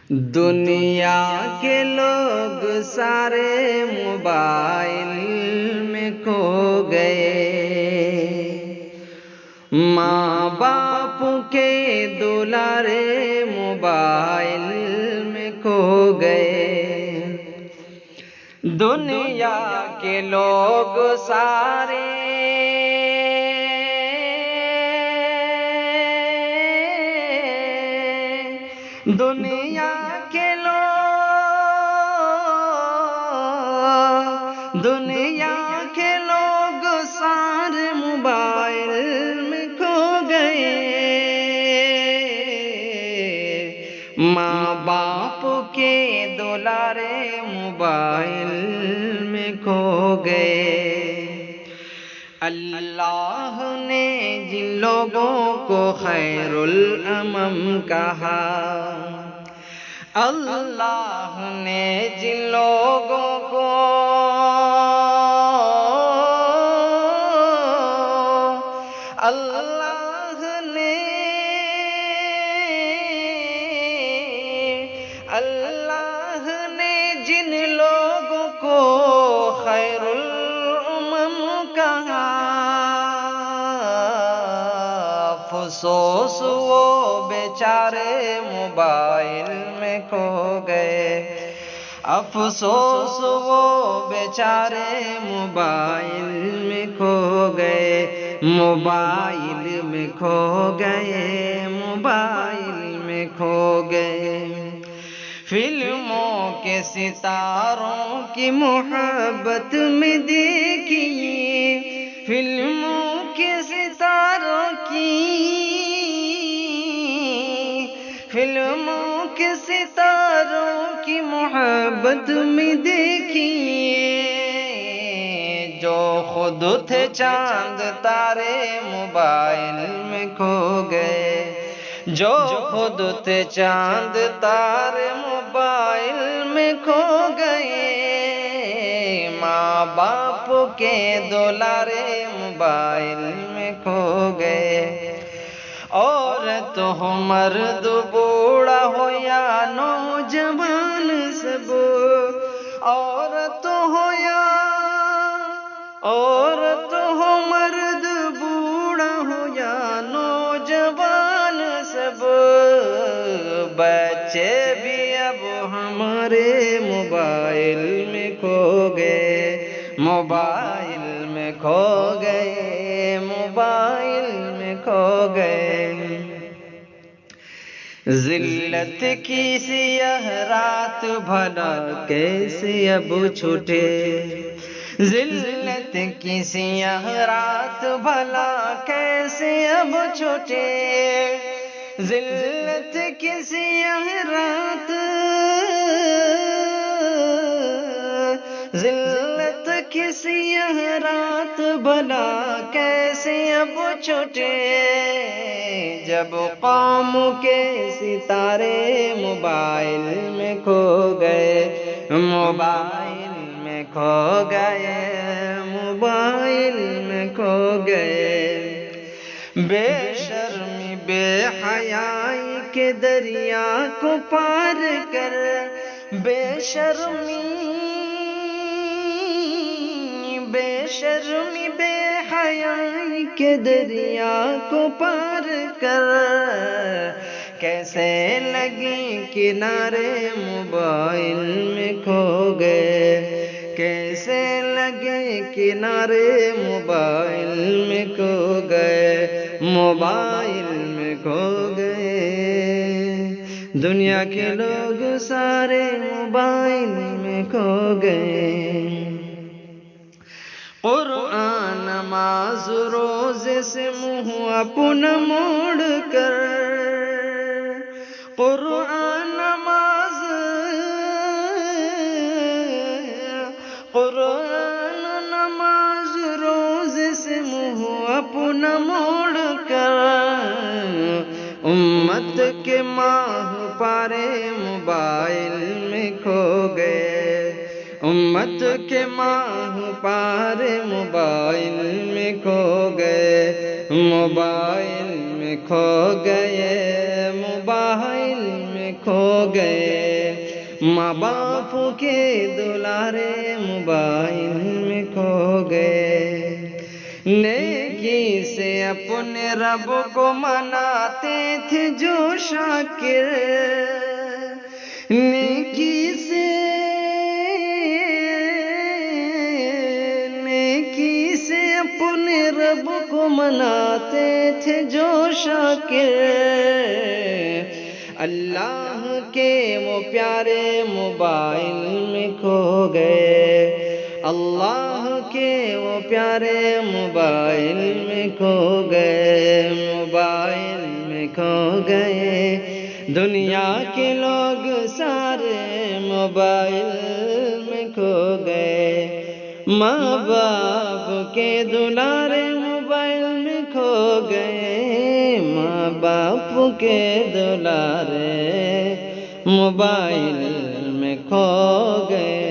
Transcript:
دنیا کے لوگ سارے موبائل میں کھو گئے، ماں باپ کے دلارے موبائل میں کھو گئے۔ دنیا کے لوگ سارے دنیا کے لوگ سارے موبائل میں کھو گئے، ماں باپ کے دلارے موبائل میں کھو گئے۔ اللہ نے جن لوگوں کو خیر الامم کہا، اللہ نے جن لوگوں کو اللہ نے جن لوگوں کو خیر الامم کہا، افسوس وہ بیچارے موبائل میں کھو گئے، افسوس وہ بیچارے موبائل میں کھو گئے، موبائل میں کھو گئے، موبائل میں کھو گئے۔ فلموں کے ستاروں کی محبت میں دیکھیے، فلموں کے ستاروں کی محبت میں دیکھیے، جو خود تھے چاند تارے موبائل میں کھو گئے، جو خود تھے چاند تارے موبائل میں کھو گئے، ماں باپ کے دلارے موبائل میں کھو گئے۔ عورت ہو مرد بوڑھا ہو یا نوجوان سب، عورت ہو مرد بوڑھا ہو یا نوجوان سب، بچے بھی اب ہمارے موبائل میں کھو گئے، موبائل میں کھو گئے، موبائل میں کھو گئے۔ ذلت کی سیاہ رات بھلا کیسے اب چھوٹے، ذلت کی سیاہ رات بھلا کیسے اب چھوٹے، ذلت کی سیاہ رات، ذلت کی سیاہ رات بھلا کیسے اب چھوٹے، جب قوم کے ستارے موبائل میں کھو گئے، موبائل میں کھو گئے، موبائل میں کھو گئے۔ بے شرمی بے حیائی کے دریا کو پار کر، بے شرمی بے حیائی کے دریا کو پار کر، کیسے لگی کنارے موبائل میں کھو گئے، کیسے لگے کنارے موبائل میں کھو گئے، موبائل میں کھو گئے۔ دنیا کے لوگ سارے موبائل میں کھو گئے۔ قرآن نماز روزے سے منہ اپنا موڑ کر، قرآن نماز روزے سے منہ اپنا موڑ کر، امت کے ماہ پارے موبائل میں کھو گئے، امت کے ماہ پارے موبائل میں کھو گئے، موبائل میں کھو گئے، موبائل میں کھو گئے، ماں باپ کے دلارے موبائل میں کھو گئے۔ نیکی سے اپنے رب کو مناتے تھے جو شاکر، نیکی سے اپنے رب کو مناتے تھے جو شاکر، اللہ کے وہ پیارے موبائل میں کھو گئے، اللہ کے وہ پیارے موبائل میں کھو گئے، موبائل میں کھو گئے، دنیا کے لوگ سارے موبائل میں کھو گئے، ماں باپ کے دلارے موبائل میں کھو گئے، ماں باپ کے دلارے موبائل میں کھو گئے۔